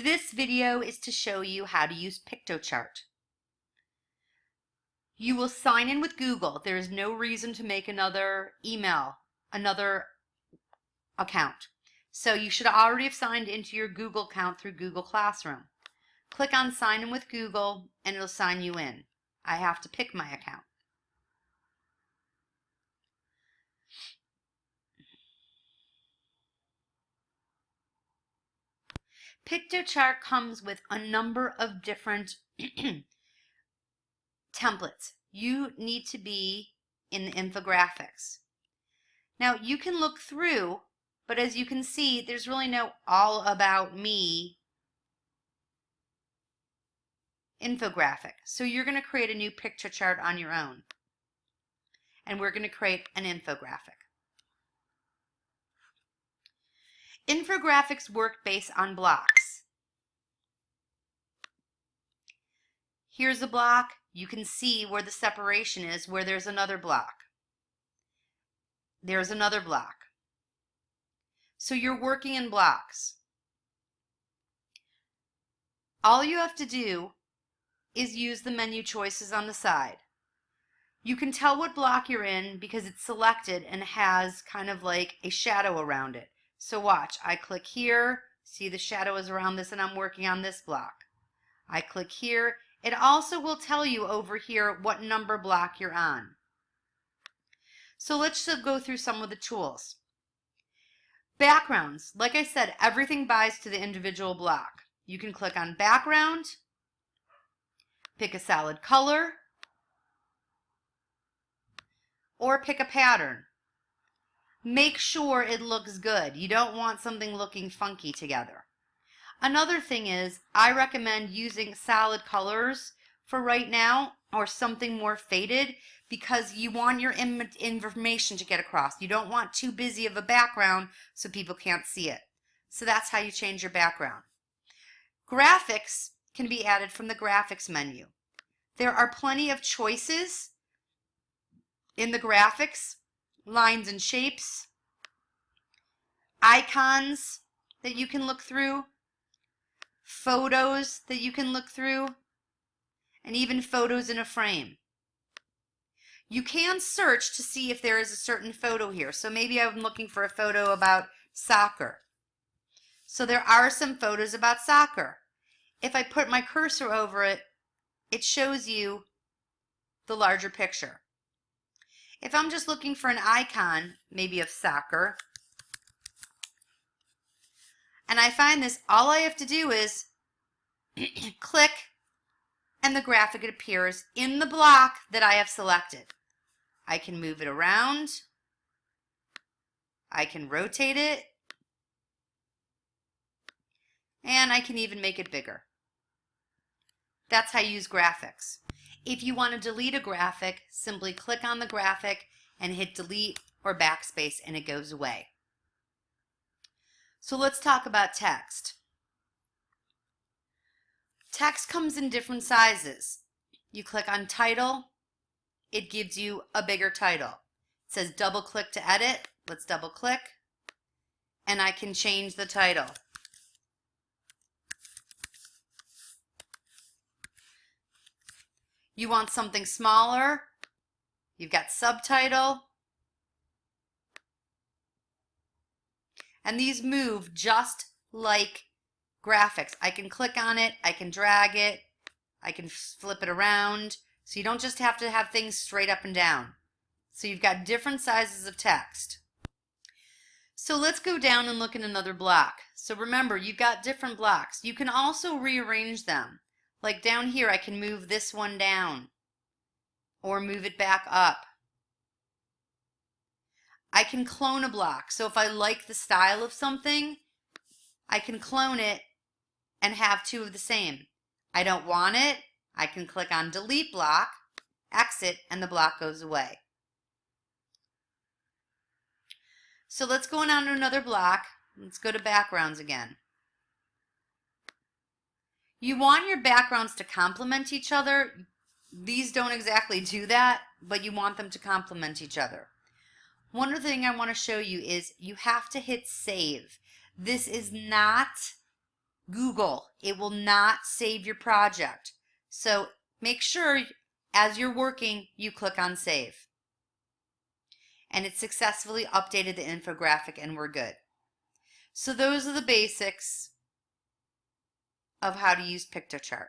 This video is to show you how to use Piktochart. You will sign in with Google. There is no reason to make another another account. So you should already have signed into your Google account through Google Classroom. Click on Sign in with Google and it'll sign you in. I have to pick my account. Piktochart comes with a number of different templates. You need to be in the infographics. Now you can look through, but as you can see, there's really no all about me infographic. So you're going to create a new Piktochart on your own. And we're going to create an infographic. Infographics work based on blocks. Here's a block. You can see where the separation is, where there's another block. There's another block. So you're working in blocks. All you have to do is use the menu choices on the side. You can tell what block you're in because it's selected and has kind of like a shadow around it. So watch, I click here, see the shadow is around this and I'm working on this block. I click here. It also will tell you over here what number block you're on. So let's just go through some of the tools. Backgrounds. Like I said, everything binds to the individual block. You can click on background, pick a solid color, or pick a pattern. Make sure it looks good. You don't want something looking funky together. Another thing is, I recommend using solid colors for right now or something more faded because you want your information to get across. You don't want too busy of a background so people can't see it. So that's how you change your background. Graphics can be added from the graphics menu. There are plenty of choices in the graphics, lines and shapes, icons that you can look through, photos that you can look through, and even photos in a frame. You can search to see if there is a certain photo here. So maybe I'm looking for a photo about soccer. So there are some photos about soccer. If I put my cursor over it, it shows you the larger picture. If I'm just looking for an icon, maybe of soccer, and I find this, all I have to do is click and the graphic appears in the block that I have selected. I can move it around. I can rotate it. And I can even make it bigger. That's how you use graphics. If you want to delete a graphic, simply click on the graphic and hit delete or backspace and it goes away. So let's talk about text. Text comes in different sizes. You click on title, it gives you a bigger title. It says double click to edit. Let's double click and I can change the title. You want something smaller, you've got subtitle, and these move just like graphics. I can click on it, I can drag it, I can flip it around, so you don't just have to have things straight up and down. So you've got different sizes of text. So let's go down and look at another block. So remember, you've got different blocks. You can also rearrange them. Like down here, I can move this one down or move it back up. I can clone a block. So if I like the style of something, I can clone it and have two of the same. I don't want it. I can click on delete block, exit, and the block goes away. So let's go on to another block. Let's go to backgrounds again. You want your backgrounds to complement each other. These don't exactly do that, but you want them to complement each other. One other thing I want to show you is you have to hit save. This is not Google. It will not save your project. So make sure as you're working, you click on save. And it successfully updated the infographic and we're good. So those are the basics of how to use Piktochart.